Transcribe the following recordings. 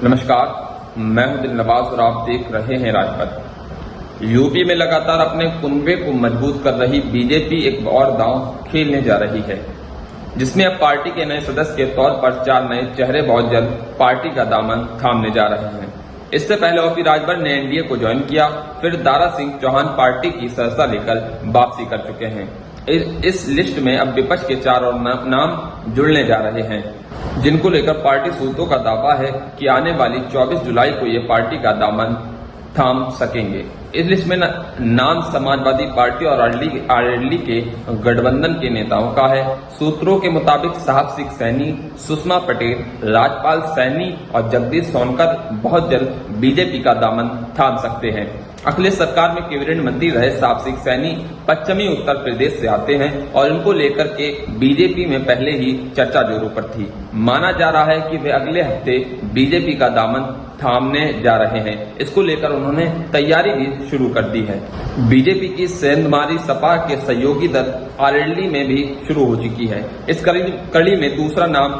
नमस्कार, मैं हूं दिलनवाज और आप देख रहे हैं राजपथ। यूपी में लगातार अपने कुनबे को मजबूत कर रही बीजेपी एक और दांव खेलने जा रही है, जिसमें अब पार्टी के नए सदस्य के तौर पर 4 नए चेहरे बहुत जल्द पार्टी का दामन थामने जा रहे हैं। इससे पहले ओपी राजभर ने एनडीए को ज्वाइन किया, फिर दारा सिंह चौहान पार्टी की सदस्यता लेकर वापसी कर चुके हैं। इस लिस्ट में अब विपक्ष के 4 और नाम जुड़ने जा रहे हैं, जिनको लेकर पार्टी सूत्रों का दावा है कि आने वाली 24 जुलाई को ये पार्टी का दामन थाम सकेंगे। इस लिस्ट में नाम समाजवादी पार्टी और आरएलडी के गठबंधन के नेताओं का है। सूत्रों के मुताबिक साहब सिंह सैनी, सुषमा पटेल, राजपाल सैनी और जगदीश सोनकर बहुत जल्द बीजेपी का दामन थाम सकते हैं। अखिलेश सरकार में कैबिनेट मंत्री रहे साहब सिंह सैनी पश्चिमी उत्तर प्रदेश से आते हैं और इनको लेकर के बीजेपी में पहले ही चर्चा जोरों पर थी। माना जा रहा है कि वे अगले हफ्ते बीजेपी का दामन थामने जा रहे हैं। इसको लेकर उन्होंने तैयारी भी शुरू कर दी है। बीजेपी की सेंधमारी सपा के सहयोगी दल आरएलडी में भी शुरू हो चुकी है। इस कड़ी में दूसरा नाम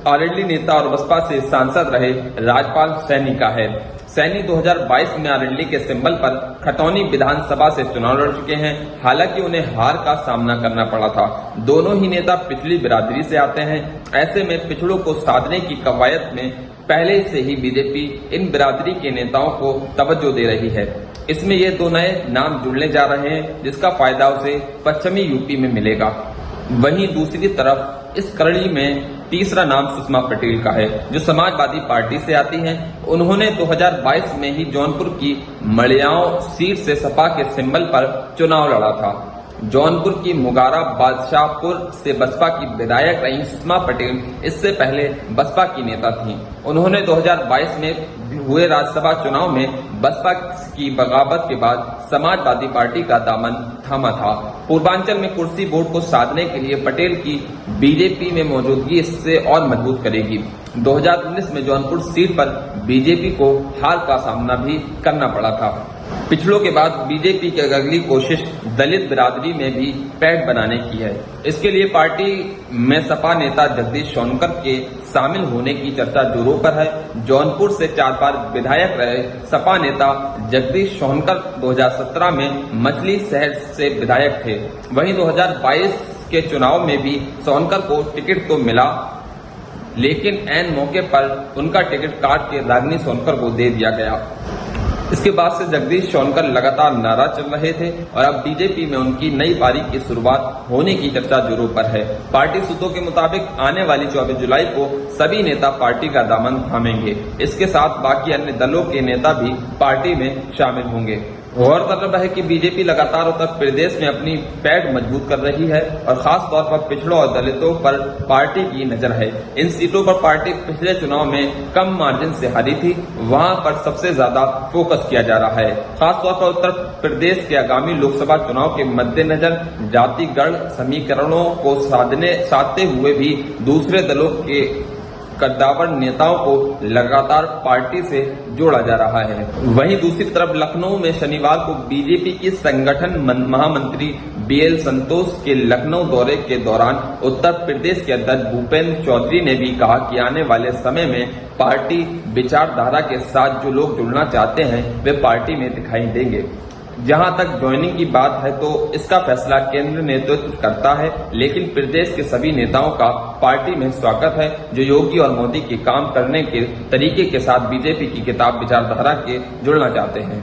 आरएलडी नेता और बसपा से सांसद रहे राजपाल सैनी का है। सैनी 2022 में आरएलडी के सिंबल पर खटौनी विधानसभा से चुनाव लड़ चुके हैं। हालांकि उन्हें हार का सामना करना पड़ा था। दोनों ही नेता पिछली बिरादरी से आते हैं। ऐसे में पिछड़ों को साधने की कवायद में पहले से ही बीजेपी इन बिरादरी के नेताओं को तवज्जो दे रही है। इसमें ये 2 नए नाम जुड़ने जा रहे हैं, जिसका फायदा उसे पश्चिमी यूपी में मिलेगा। वहीं दूसरी तरफ इस कड़ी में तीसरा नाम सुषमा पटेल का है, जो समाजवादी पार्टी से आती हैं। उन्होंने 2022 में ही जौनपुर की मड़ियाओं सीट से सपा के सिंबल पर चुनाव लड़ा था। जौनपुर की मुगारा बादशाहपुर से बसपा की विधायक रही सुषमा पटेल इससे पहले बसपा की नेता थीं। उन्होंने 2022 में हुए राज्यसभा चुनाव में बसपा की बगावत के बाद समाजवादी पार्टी का दामन थामा था। पूर्वांचल में कुर्सी वोट को साधने के लिए पटेल की बीजेपी में मौजूदगी इससे और मजबूत करेगी। 2019 में जौनपुर सीट पर बीजेपी को हार का सामना भी करना पड़ा था। पिछड़ों के बाद बीजेपी की अगली कोशिश दलित बिरादरी में भी पैठ बनाने की है। इसके लिए पार्टी में सपा नेता जगदीश सोनकर के शामिल होने की चर्चा जोरों पर है। जौनपुर से 4 बार विधायक रहे सपा नेता जगदीश सोनकर 2017 में मछली शहर से विधायक थे। वहीं 2022 के चुनाव में भी सोनकर को टिकट तो मिला, लेकिन ऐन मौके पर उनका टिकट काट के रागिनी सोनकर को दे दिया गया। इसके बाद से जगदीश सोनकर लगातार नाराज चल रहे थे और अब बीजेपी में उनकी नई पारी की शुरुआत होने की चर्चा जोरों पर है। पार्टी सूत्रों के मुताबिक आने वाली 24 जुलाई को सभी नेता पार्टी का दामन थामेंगे। इसके साथ बाकी अन्य दलों के नेता भी पार्टी में शामिल होंगे। गौरतलब है कि बीजेपी लगातार उत्तर प्रदेश में अपनी पैठ मजबूत कर रही है और खास तौर पर पिछड़ों और दलितों पर पार्टी की नजर है। इन सीटों पर पार्टी पिछले चुनाव में कम मार्जिन से हारी थी, वहां पर सबसे ज्यादा फोकस किया जा रहा है। खास तौर पर उत्तर प्रदेश के आगामी लोकसभा चुनाव के मद्देनजर जातिगण समीकरणों को साधते हुए भी दूसरे दलों के कद्दावर नेताओं को लगातार पार्टी से जोड़ा जा रहा है। वहीं दूसरी तरफ लखनऊ में शनिवार को बीजेपी की संगठन महामंत्री बीएल संतोष के लखनऊ दौरे के दौरान उत्तर प्रदेश के अध्यक्ष भूपेंद्र चौधरी ने भी कहा कि आने वाले समय में पार्टी विचारधारा के साथ जो लोग जुड़ना चाहते हैं वे पार्टी में दिखाई देंगे। जहां तक ज्वाइनिंग की बात है तो इसका फैसला केंद्र नेतृत्व करता है, लेकिन प्रदेश के सभी नेताओं का पार्टी में स्वागत है, जो योगी और मोदी के काम करने के तरीके के साथ बीजेपी की किताब विचारधारा के जुड़ना चाहते हैं।